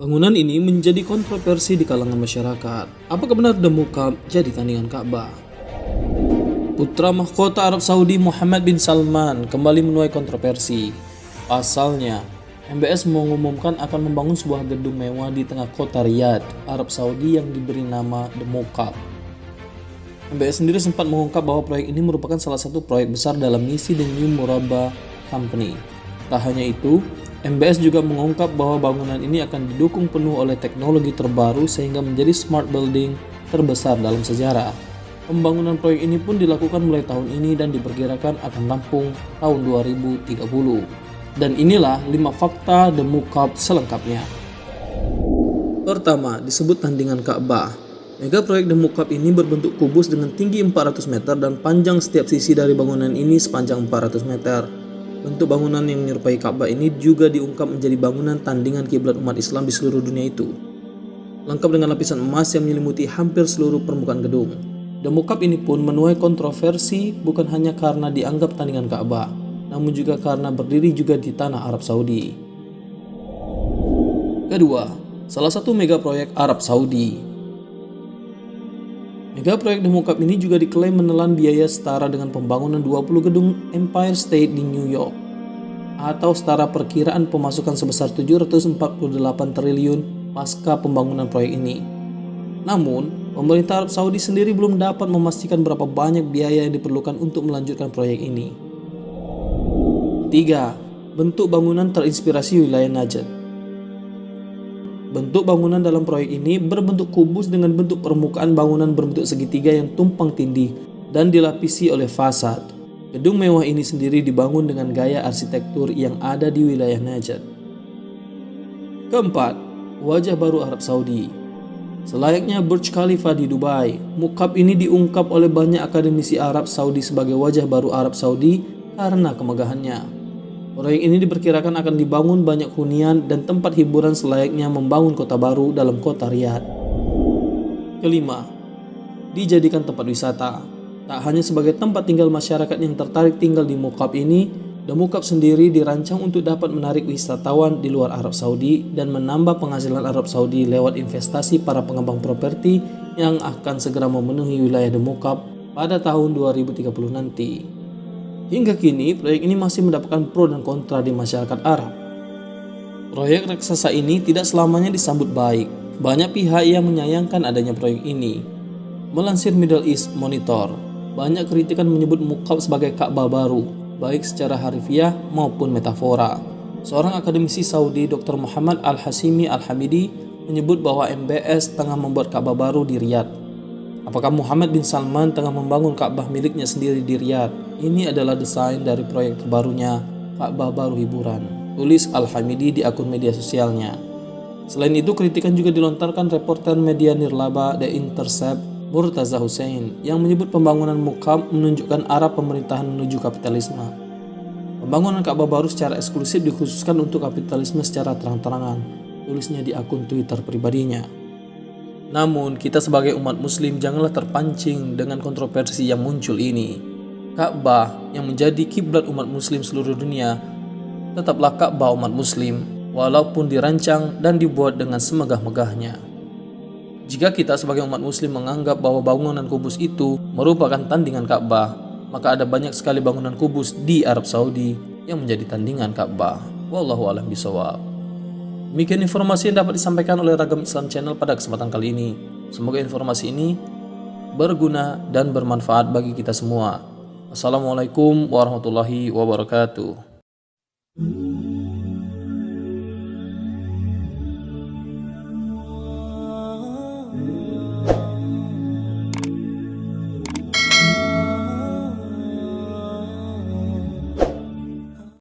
Bangunan ini menjadi kontroversi di kalangan masyarakat. Apakah benar The Mukaab jadi tandingan Ka'bah? Putra mahkota Arab Saudi Muhammad bin Salman kembali menuai kontroversi. Pasalnya, MBS mengumumkan akan membangun sebuah gedung mewah di tengah kota Riyadh, Arab Saudi yang diberi nama The Mukaab. MBS sendiri sempat mengungkap bahwa proyek ini merupakan salah satu proyek besar dalam misi The New Murabba Company. Tak hanya itu, MBS juga mengungkap bahwa bangunan ini akan didukung penuh oleh teknologi terbaru sehingga menjadi smart building terbesar dalam sejarah. Pembangunan proyek ini pun dilakukan mulai tahun ini dan diperkirakan akan rampung tahun 2030. Dan inilah 5 fakta The Mukaab selengkapnya. Pertama, disebut tandingan Ka'bah. Mega proyek The Mukaab ini berbentuk kubus dengan tinggi 400 meter dan panjang setiap sisi dari bangunan ini sepanjang 400 meter. Bentuk bangunan yang menyerupai Ka'bah ini juga diungkap menjadi bangunan tandingan kiblat umat Islam di seluruh dunia itu. Lengkap dengan lapisan emas yang menyelimuti hampir seluruh permukaan gedung. The Mukaab ini pun menuai kontroversi bukan hanya karena dianggap tandingan Ka'bah, namun juga karena berdiri juga di tanah Arab Saudi. Kedua, salah satu mega proyek Arab Saudi. Mega proyek The Mukaab ini juga diklaim menelan biaya setara dengan pembangunan 20 gedung Empire State di New York, atau setara perkiraan pemasukan sebesar 748 triliun pasca pembangunan proyek ini. Namun, pemerintah Arab Saudi sendiri belum dapat memastikan berapa banyak biaya yang diperlukan untuk melanjutkan proyek ini. 3. Bentuk bangunan terinspirasi wilayah Najd. Bentuk bangunan dalam proyek ini berbentuk kubus dengan bentuk permukaan bangunan berbentuk segitiga yang tumpang tindih dan dilapisi oleh fasad. Gedung mewah ini sendiri dibangun dengan gaya arsitektur yang ada di wilayah Najd. Keempat, wajah baru Arab Saudi. Selayaknya Burj Khalifa di Dubai, Mukaab ini diungkap oleh banyak akademisi Arab Saudi sebagai wajah baru Arab Saudi karena kemegahannya. Proyek ini diperkirakan akan dibangun banyak hunian dan tempat hiburan selayaknya membangun kota baru dalam kota Riyadh. Kelima, dijadikan tempat wisata. Tak hanya sebagai tempat tinggal masyarakat yang tertarik tinggal di Mukaab ini, The Mukaab sendiri dirancang untuk dapat menarik wisatawan di luar Arab Saudi dan menambah penghasilan Arab Saudi lewat investasi para pengembang properti yang akan segera memenuhi wilayah The Mukaab pada tahun 2030 nanti. Hingga kini, proyek ini masih mendapatkan pro dan kontra di masyarakat Arab. Proyek raksasa ini tidak selamanya disambut baik. Banyak pihak yang menyayangkan adanya proyek ini. Melansir Middle East Monitor, banyak kritikan menyebut Mukaab sebagai Ka'bah baru, baik secara harfiah maupun metafora. Seorang akademisi Saudi, Dr. Muhammad Al-Hashimi Al-Hamidi, menyebut bahwa MBS tengah membuat Ka'bah baru di Riyadh. Apakah Muhammad bin Salman tengah membangun Ka'bah miliknya sendiri di Riyadh? Ini adalah desain dari proyek terbarunya, Ka'bah baru hiburan, tulis Al-Hamidi di akun media sosialnya. Selain itu, kritikan juga dilontarkan reporter media nirlaba The Intercept, Murtaza Hussein, yang menyebut pembangunan Mukaab menunjukkan arah pemerintahan menuju kapitalisme. Pembangunan Ka'bah baru secara eksklusif dikhususkan untuk kapitalisme secara terang-terangan, tulisnya di akun Twitter pribadinya. Namun, kita sebagai umat muslim janganlah terpancing dengan kontroversi yang muncul ini. Ka'bah yang menjadi kiblat umat muslim seluruh dunia tetaplah Ka'bah umat muslim walaupun dirancang dan dibuat dengan semegah-megahnya. Jika kita sebagai umat muslim menganggap bahwa bangunan kubus itu merupakan tandingan Ka'bah, maka ada banyak sekali bangunan kubus di Arab Saudi yang menjadi tandingan Ka'bah. Wallahu a'lam bishawab. Demikian informasi yang dapat disampaikan oleh Ragam Islam Channel pada kesempatan kali ini. Semoga informasi ini berguna dan bermanfaat bagi kita semua. Assalamualaikum warahmatullahi wabarakatuh.